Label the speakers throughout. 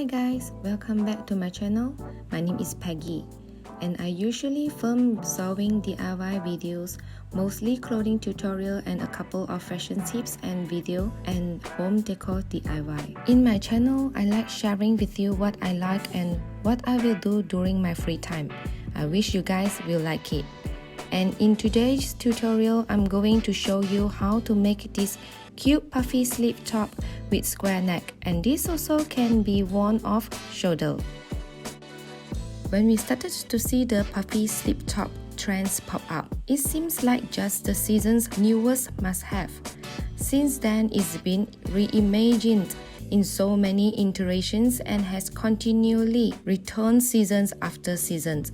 Speaker 1: Hi guys, welcome back to my channel. My name is Peggy and I usually film sewing DIY videos, mostly clothing tutorial and a couple of fashion tips and video and home decor DIY. In my channel, I like sharing with you what I like and what I will do during my free time. I wish you guys will like it. And in today's tutorial, I'm going to show you how to make this cute puffy sleeve top with square neck, and this also can be worn off shoulder. When we started to see the puffy sleeve top trends pop up, it seems like just the season's newest must-have. Since then, it's been reimagined in so many iterations and has continually returned seasons after seasons,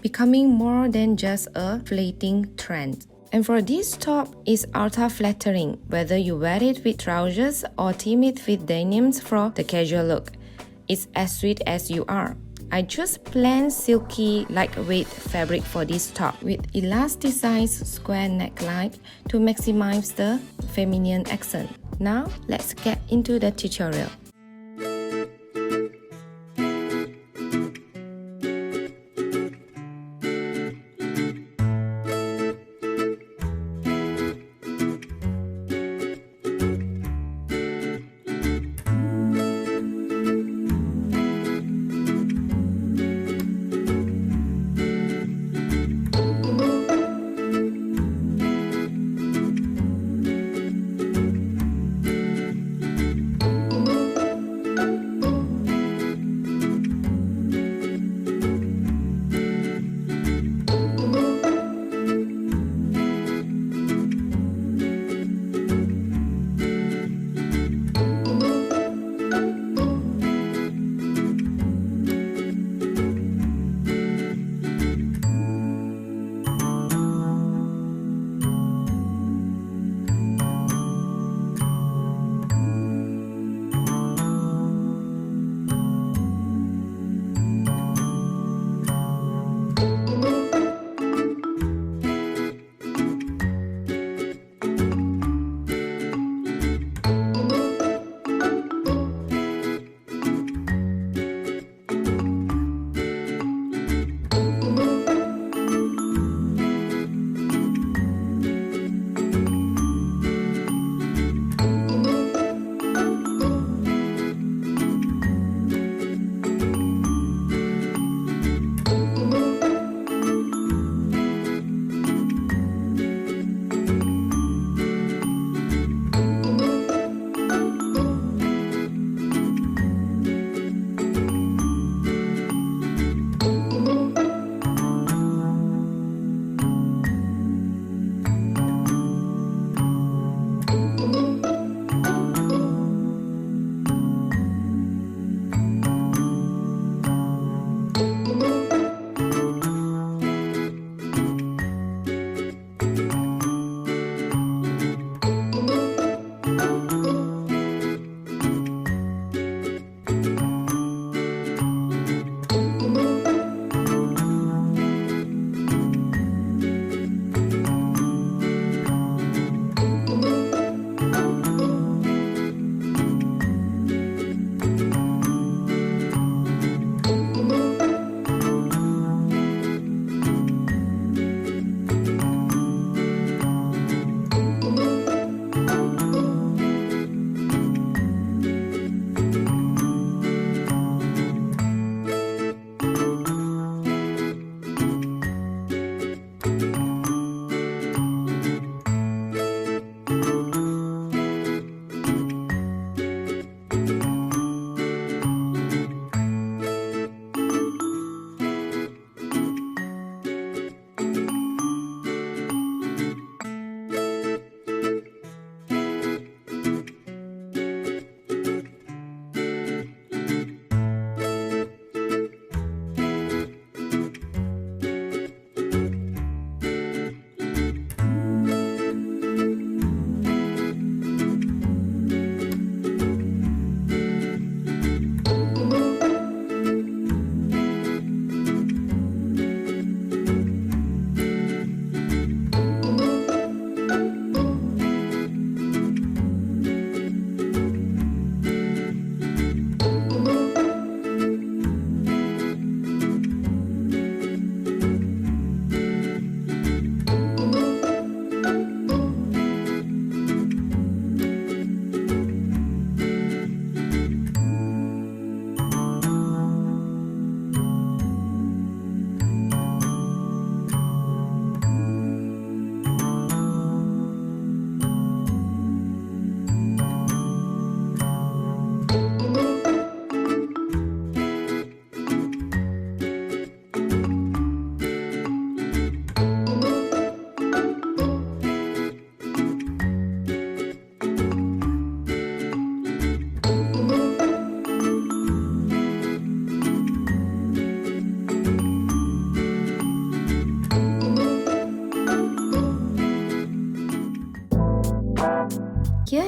Speaker 1: becoming more than just a fleeting trend. And for this top, it's ultra-flattering, whether you wear it with trousers or team it with denims for the casual look. It's as sweet as you are. I chose plain silky lightweight fabric for this top with elasticized square neckline to maximize the feminine accent. Now, let's get into the tutorial.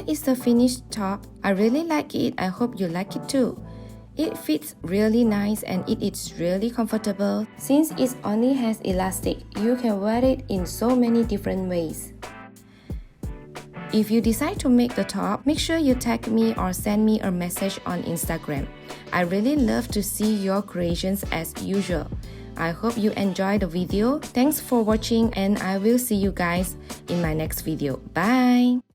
Speaker 1: is the finished top. I really like it. I hope you like it too. It fits really nice and it is really comfortable. Since it only has elastic, you can wear it in so many different ways. If you decide to make the top, make sure you tag me or send me a message on Instagram. I really love to see your creations as usual. I hope you enjoyed the video. Thanks for watching and I will see you guys in my next video. Bye!